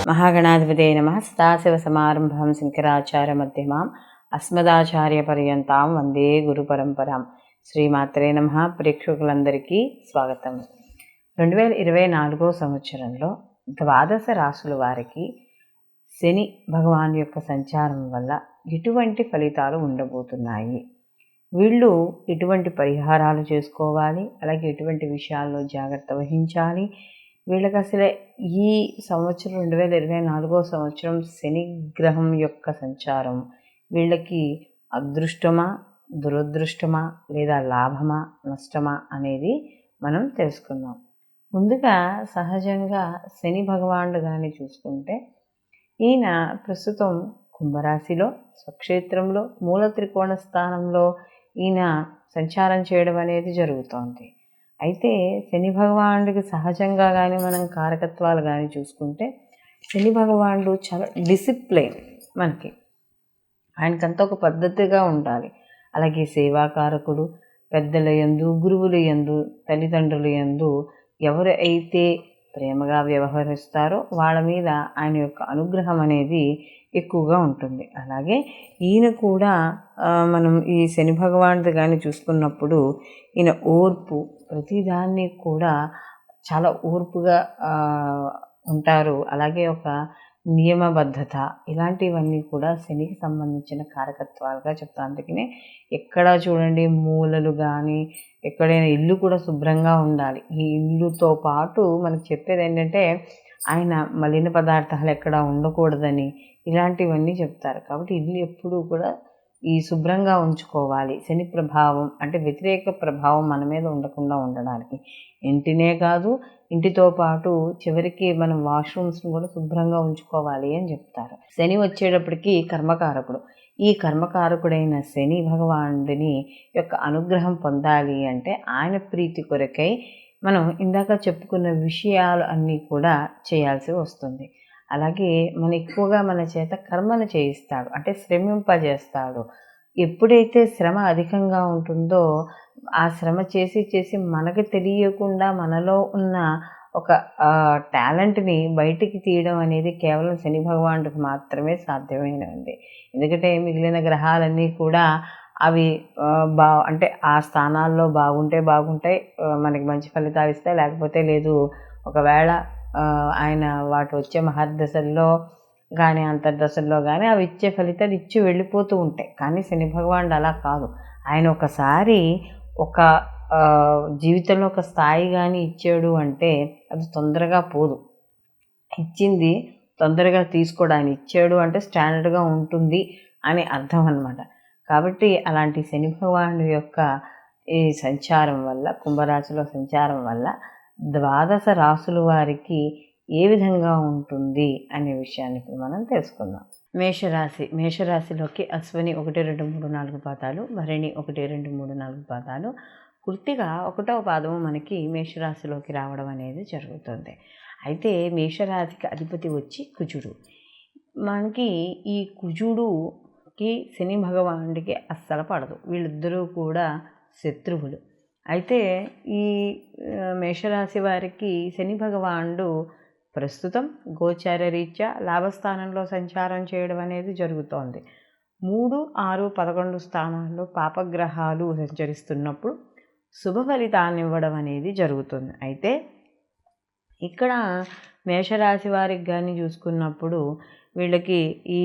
మహాగణాధిపతే నమః. సదాశివసమారంభాం శంకరాచార్యమధ్యమాం అస్మదాచార్యపర్యంతాం వందే గురు పరంపరాం. శ్రీమాత్రే నమః. ప్రేక్షకులందరికీ స్వాగతం. 2024 సంవత్సరంలో ద్వాదశ రాశుల వారికి శని భగవాన్ యొక్క సంచారం వల్ల ఎటువంటి ఫలితాలు ఉండబోతున్నాయి, వీళ్ళు ఎటువంటి పరిహారాలు చేసుకోవాలి, అలాగే ఎటువంటి విషయాల్లో జాగ్రత్త వహించాలి, వీళ్ళకి అసలు ఈ సంవత్సరం 2024 సంవత్సరం శని గ్రహం యొక్క సంచారం వీళ్ళకి అదృష్టమా, దురదృష్టమా, లేదా లాభమా, నష్టమా అనేది మనం తెలుసుకుందాం. ముందుగా సహజంగా శని భగవానుడు కానీ చూసుకుంటే ఈయన ప్రస్తుతం కుంభరాశిలో స్వక్షేత్రంలో మూల త్రికోణ స్థానంలో ఈయన సంచారం చేయడం అనేది జరుగుతోంది. అయితే శని భగవానుడికి సహజంగా కానీ మనం కారకత్వాలు కానీ చూసుకుంటే శని భగవానుడు చాలా డిసిప్లైన్, మనకి ఆయనకంతా ఒక పద్ధతిగా ఉండాలి. అలాగే సేవాకారకుడు, పెద్దల యందు, గురువుల యందు, తల్లిదండ్రుల యందు ఎవరు అయితే ప్రేమగా వ్యవహరిస్తారో వాళ్ళ మీద ఆయన యొక్క అనుగ్రహం అనేది ఎక్కువగా ఉంటుంది. అలాగే ఈయన కూడా మనం ఈ శని భగవానుడు కానీ చూసుకున్నప్పుడు ఈయన ఓర్పు, ప్రతిదాన్ని కూడా చాలా ఓర్పుగా ఉంటారు. అలాగే ఒక నియమబద్ధత, ఇలాంటివన్నీ కూడా శనికి సంబంధించిన కారకత్వాలుగా చెప్తాను. అందుకనే ఎక్కడా చూడండి మూలలు కానీ ఎక్కడైనా ఇల్లు కూడా శుభ్రంగా ఉండాలి. ఈ ఇల్లుతో పాటు మనకు చెప్పేది ఏంటంటే ఆయన మలిన పదార్థాలు ఎక్కడా ఉండకూడదని, ఇలాంటివన్నీ చెప్తారు. కాబట్టి ఇల్లు ఎప్పుడూ కూడా ఈ శుభ్రంగా ఉంచుకోవాలి. శని ప్రభావం అంటే వ్యతిరేక ప్రభావం మన మీద ఉండకుండా ఉండడానికి ఇంటినే కాదు, ఇంటితో పాటు చివరికి మనం వాష్రూమ్స్ని కూడా శుభ్రంగా ఉంచుకోవాలి అని చెప్తారు. శని వచ్చేటప్పటికి కర్మకారకుడు. ఈ కర్మకారకుడైన శని భగవానుడిని యొక్క అనుగ్రహం పొందాలి అంటే ఆయన ప్రీతి కొరకై మనం ఇందాక చెప్పుకున్న విషయాలు అన్నీ కూడా చేయాల్సి వస్తుంది. అలాగే ఎక్కువగా మన చేత కర్మను చేయిస్తాడు, అంటే శ్రమింపజేస్తాడు. ఎప్పుడైతే శ్రమ అధికంగా ఉంటుందో ఆ శ్రమ చేసి చేసి మనకు తెలియకుండా మనలో ఉన్న ఒక టాలెంట్ని బయటికి తీయడం అనేది కేవలం శని భగవానుడికి మాత్రమే సాధ్యమైనది. ఎందుకంటే మిగిలిన గ్రహాలన్నీ కూడా అవి అంటే ఆ స్థానాల్లో బాగుంటే బాగుంటాయి, మనకి మంచి ఫలితాలు ఇస్తాయి, లేకపోతే లేదు. ఒకవేళ ఆయన వాటి వచ్చే మహర్దశల్లో కానీ అంతర్దశల్లో కానీ అవి ఇచ్చే ఫలితాలు ఇచ్చి వెళ్ళిపోతూ ఉంటాయి. కానీ శని భగవానుడు అలా కాదు. ఆయన ఒకసారి ఒక జీవితంలో ఒక స్థాయి కానీ ఇచ్చాడు అంటే అది తొందరగా పోదు. ఇచ్చింది తొందరగా తీసుకోవడానికి ఇచ్చాడు అంటే స్టాండర్డ్గా ఉంటుంది అని అర్థం అన్నమాట. కాబట్టి అలాంటి శని భగవానుడి యొక్క ఈ సంచారం వల్ల, కుంభరాశిలో సంచారం వల్ల ద్వాదశ రాశుల వారికి ఏ విధంగా ఉంటుంది అనే విషయాన్ని ఇప్పుడు మనం తెలుసుకుందాం. మేషరాశిలోకి అశ్విని 1, 2, 3, 4 పాదాలు, భరణి 1, 2, 3, 4 పాదాలు, కృత్తిక 1వ పాదము మనకి మేషరాశిలోకి రావడం అనేది జరుగుతుంది. అయితే మేషరాశికి అధిపతి వచ్చి కుజుడు. మనకి ఈ కుజుడుకి శని భగవానుడికి అస్సలు పడదు. వీళ్ళిద్దరూ కూడా శత్రువులు. అయితే ఈ మేషరాశి వారికి శని భగవానుడు ప్రస్తుతం గోచార రీత్యా లాభస్థానంలో సంచారం చేయడం అనేది జరుగుతోంది. 3, 6, 11 స్థానాల్లో పాపగ్రహాలు సంచరిస్తున్నప్పుడు శుభ ఫలితాన్ని ఇవ్వడం అనేది జరుగుతుంది. అయితే ఇక్కడ మేషరాశి వారికి కానీ చూసుకున్నప్పుడు వీళ్ళకి ఈ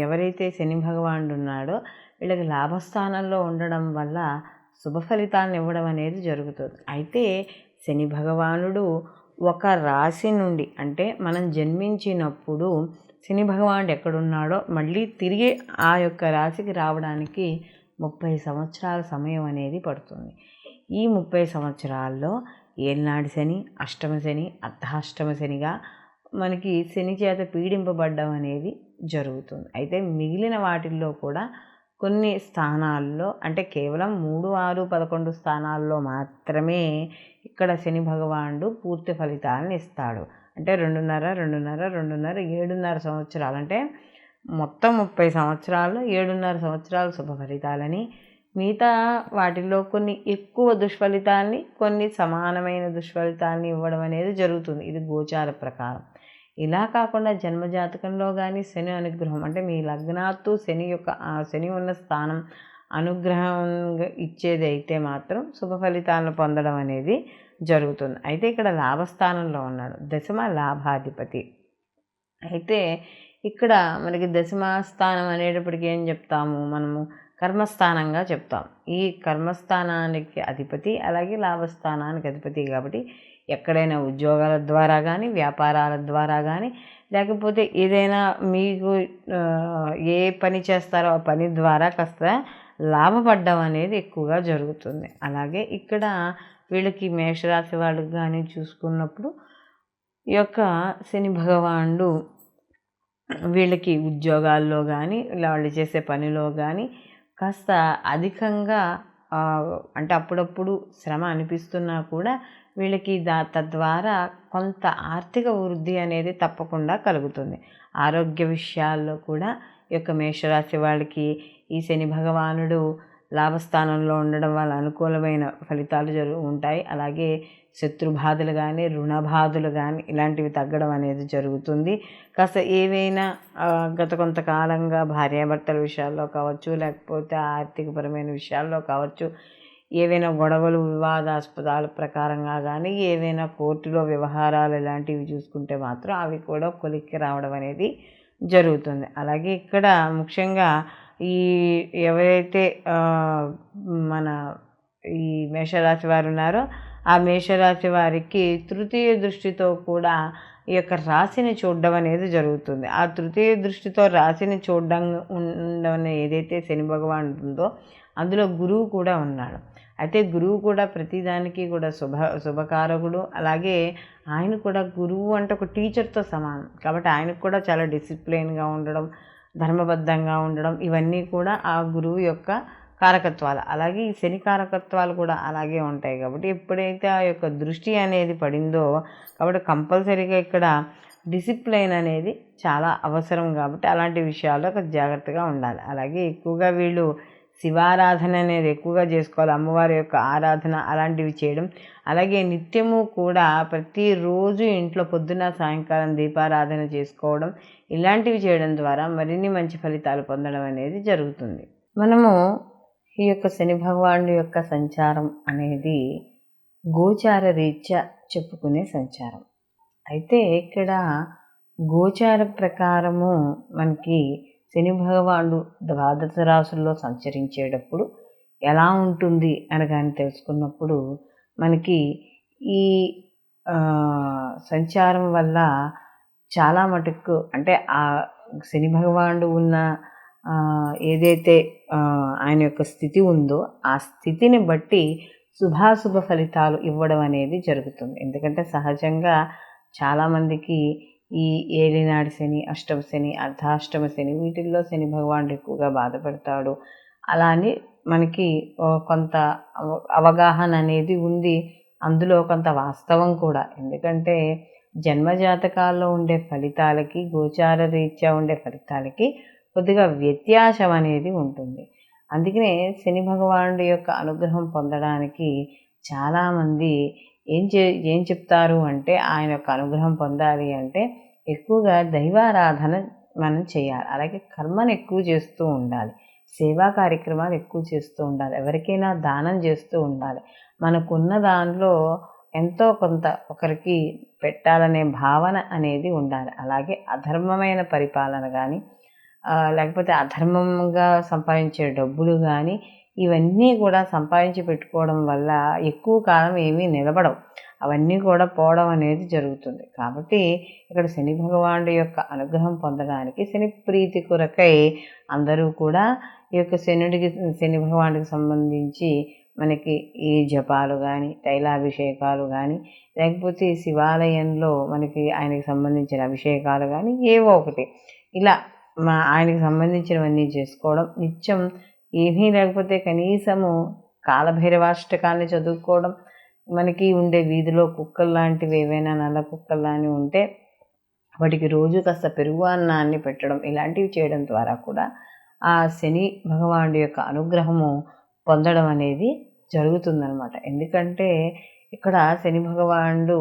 ఎవరైతే శని భగవానుడు ఉన్నాడో వీళ్ళకి లాభస్థానంలో ఉండడం వల్ల శుభ ఫలితాలను ఇవ్వడం అనేది జరుగుతుంది. అయితే శని భగవానుడు ఒక రాశి నుండి, అంటే మనం జన్మించినప్పుడు శని భగవానుడు ఎక్కడున్నాడో మళ్ళీ తిరిగి ఆ యొక్క రాశికి రావడానికి 30 సంవత్సరాల సమయం అనేది పడుతుంది. ఈ 30 సంవత్సరాల్లో ఏలినాటి శని, అష్టమ శని, అర్ధాష్టమ శనిగా మనకి శని చేత పీడింపబడ్డం అనేది జరుగుతుంది. అయితే మిగిలిన వాటిల్లో కూడా కొన్ని స్థానాల్లో, అంటే కేవలం 3, 6, 11 స్థానాల్లో మాత్రమే ఇక్కడ శని భగవానుడు పూర్తి ఫలితాలను ఇస్తాడు. అంటే 2.5, 7.5 సంవత్సరాలు, అంటే మొత్తం 30 సంవత్సరాలు 7.5 సంవత్సరాలు శుభ ఫలితాలని, మిగతా వాటిల్లో కొన్ని ఎక్కువ దుష్ఫలితాలని, కొన్ని సమానమైన దుష్ఫలితాలని ఇవ్వడం అనేది జరుగుతుంది. ఇది గోచార ప్రకారం. ఇలా కాకుండా జన్మజాతకంలో కానీ శని అనుగ్రహం అంటే మీ లగ్నాత్తు శని ఉన్న స్థానం అనుగ్రహంగా ఇచ్చేది అయితే మాత్రం శుభ ఫలితాలను పొందడం అనేది జరుగుతుంది. అయితే ఇక్కడ లాభస్థానంలో ఉన్నాడు, దశమ లాభాధిపతి. అయితే ఇక్కడ మనకి దశమ స్థానం అనేటప్పటికీ ఏం చెప్తాము మనము, కర్మస్థానంగా చెప్తాం. ఈ కర్మస్థానానికి అధిపతి అలాగే లాభస్థానానికి అధిపతి కాబట్టి ఎక్కడైనా ఉద్యోగాల ద్వారా కానీ, వ్యాపారాల ద్వారా కానీ, లేకపోతే ఏదైనా మీకు ఏ పని చేస్తారో ఆ పని ద్వారా కాస్త లాభపడ్డం అనేది ఎక్కువగా జరుగుతుంది. అలాగే ఇక్కడ వీళ్ళకి మేషరాశి వాళ్ళకి కానీ చూసుకున్నప్పుడు ఈ యొక్క శని భగవానుడు వీళ్ళకి ఉద్యోగాల్లో కానీ వాళ్ళు చేసే పనిలో కానీ కాస్త అధికంగా అంటే అప్పుడప్పుడు శ్రమ అనిపిస్తున్నా కూడా వీళ్ళకి తద్వారా కొంత ఆర్థిక వృద్ధి అనేది తప్పకుండా కలుగుతుంది. ఆరోగ్య విషయాల్లో కూడా ఈ యొక్క మేషరాశి వాళ్ళకి ఈ శని భగవానుడు లాభస్థానంలో ఉండడం వల్ల అనుకూలమైన ఫలితాలు ఉంటాయి. అలాగే శత్రుబాధలు కానీ, రుణ బాధలు కానీ ఇలాంటివి తగ్గడం అనేది జరుగుతుంది. కాస్త ఏవైనా గత కొంతకాలంగా భార్యాభర్తల విషయాల్లో కావచ్చు, లేకపోతే ఆర్థికపరమైన విషయాల్లో కావచ్చు, ఏవైనా గొడవలు వివాదాస్పదాల ప్రకారంగా కానీ, ఏవైనా కోర్టులో వ్యవహారాలు ఇలాంటివి చూసుకుంటే మాత్రం అవి కూడా కొలిక్కి రావడం అనేది జరుగుతుంది. అలాగే ఇక్కడ ముఖ్యంగా ఈ ఎవరైతే మన ఈ మేషరాశి వారు ఉన్నారో ఆ మేషరాశి వారికి తృతీయ దృష్టితో కూడా ఈ యొక్క రాశిని చూడడం అనేది జరుగుతుంది. ఆ తృతీయ దృష్టితో రాశిని ఉండడం ఏదైతే శని భగవానుడు ఉందో అందులో గురువు కూడా ఉన్నాడు. అయితే గురువు కూడా ప్రతిదానికి కూడా శుభకారకుడు. అలాగే ఆయన కూడా గురువు అంటే ఒక టీచర్తో సమానం కాబట్టి ఆయనకు కూడా చాలా డిసిప్లిన్గా ఉండడం, ధర్మబద్ధంగా ఉండడం ఇవన్నీ కూడా ఆ గురువు యొక్క కారకత్వాలు. అలాగే ఈ శని కారకత్వాలు కూడా అలాగే ఉంటాయి కాబట్టి ఎప్పుడైతే ఆ యొక్క దృష్టి అనేది పడిందో కాబట్టి కంపల్సరీగా ఇక్కడ డిసిప్లైన్ అనేది చాలా అవసరం కాబట్టి అలాంటి విషయాల్లో జాగ్రత్తగా ఉండాలి. అలాగే ఎక్కువగా వీళ్ళు శివారాధన అనేది ఎక్కువగా చేసుకోవాలి, అమ్మవారి యొక్క ఆరాధన అలాంటివి చేయడం. అలాగే నిత్యము కూడా ప్రతిరోజు ఇంట్లో పొద్దున సాయంకాలం దీపారాధన చేసుకోవడం ఇలాంటివి చేయడం ద్వారా మరిన్ని మంచి ఫలితాలు పొందడం అనేది జరుగుతుంది. మనము ఈ యొక్క శని భగవానుడి యొక్క సంచారం అనేది గోచార రీత్యా చెప్పుకునే సంచారం. అయితే ఇక్కడ గోచార ప్రకారము మనకి శని భగవానుడు ద్వాదశ రాశుల్లో సంచరించేటప్పుడు ఎలా ఉంటుంది అని కానీ తెలుసుకున్నప్పుడు మనకి ఈ సంచారం వల్ల చాలా మటుకు అంటే ఆ శని భగవానుడు ఉన్న ఏదైతే ఆయన యొక్క స్థితి ఉందో ఆ స్థితిని బట్టి శుభాశుభ ఫలితాలు ఇవ్వడం అనేది జరుగుతుంది. ఎందుకంటే సహజంగా చాలామందికి ఈ ఏలినాటి శని, అష్టమ శని, అర్ధాష్టమ శని వీటిల్లో శని భగవానుడు ఎక్కువగా బాధపడతాడు. అలా అని మనకి కొంత అవగాహన అనేది ఉంది, అందులో కొంత వాస్తవం కూడా. ఎందుకంటే జన్మజాతకాల్లో ఉండే ఫలితాలకి గోచార రీత్యా ఉండే ఫలితాలకి కొద్దిగా వ్యత్యాసం అనేది ఉంటుంది. అందుకనే శని భగవానుడి యొక్క అనుగ్రహం పొందడానికి చాలామంది ఏం చెప్తారు అంటే ఆయన యొక్క అనుగ్రహం పొందాలి అంటే ఎక్కువగా దైవారాధన మనం చేయాలి. అలాగే కర్మను ఎక్కువ చేస్తూ ఉండాలి, సేవా కార్యక్రమాలు ఎక్కువ చేస్తూ ఉండాలి, ఎవరికైనా దానం చేస్తూ ఉండాలి. మనకున్న దానిలో ఎంతో కొంత ఒకరికి పెట్టాలనే భావన అనేది ఉండాలి. అలాగే అధర్మమైన పరిపాలన కానీ లేకపోతే అధర్మంగా సంపాదించే డబ్బులు కానీ ఇవన్నీ కూడా సంపాదించి పెట్టుకోవడం వల్ల ఎక్కువ కాలం ఏమీ నిలబడవు, అవన్నీ కూడా పోవడం అనేది జరుగుతుంది. కాబట్టి ఇక్కడ శని భగవానుడి యొక్క అనుగ్రహం పొందడానికి శని ప్రీతి కొరకై అందరూ కూడా ఈ యొక్క శని భగవానుడికి సంబంధించి మనకి ఈ జపాలు కానీ, తైలాభిషేకాలు కానీ, లేకపోతే శివాలయంలో మనకి ఆయనకి సంబంధించిన అభిషేకాలు కానీ ఏవో ఒకటి ఇలా ఆయనకి సంబంధించినవన్నీ చేసుకోవడం, నిత్యం ఏమీ లేకపోతే కనీసము కాలభైరవాష్టకాన్ని చదువుకోవడం, మనకి ఉండే వీధిలో కుక్కలు లాంటివి ఏవైనా నల్ల కుక్కలు లాంటివి ఉంటే వాటికి రోజు కాస్త పెరుగు అన్నాన్ని పెట్టడం ఇలాంటివి చేయడం ద్వారా కూడా ఆ శని భగవానుడి యొక్క అనుగ్రహము పొందడం అనేది జరుగుతుందన్నమాట. ఎందుకంటే ఇక్కడ శని భగవానుడు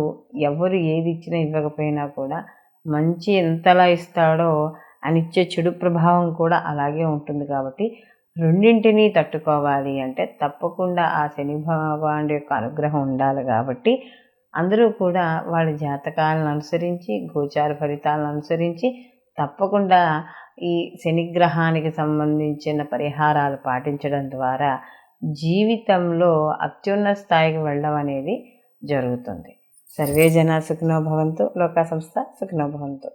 ఎవరు ఏది ఇచ్చినా ఇవ్వకపోయినా కూడా మంచి ఎంతలా ఇస్తాడో ఆయన ఇచ్చే చెడు ప్రభావం కూడా అలాగే ఉంటుంది. కాబట్టి రెండింటినీ తట్టుకోవాలి అంటే తప్పకుండా ఆ శని భగవానుడి యొక్క అనుగ్రహం ఉండాలి. కాబట్టి అందరూ కూడా వాళ్ళ జాతకాలను అనుసరించి, గోచార ఫలితాలను అనుసరించి తప్పకుండా ఈ శనిగ్రహానికి సంబంధించిన పరిహారాలు పాటించడం ద్వారా జీవితంలో అత్యున్నత స్థాయికి వెళ్ళడం అనేది జరుగుతుంది. సర్వే జనా సుఖినో భవంతు, లోకా సంస్థ సుఖినో భవంతు.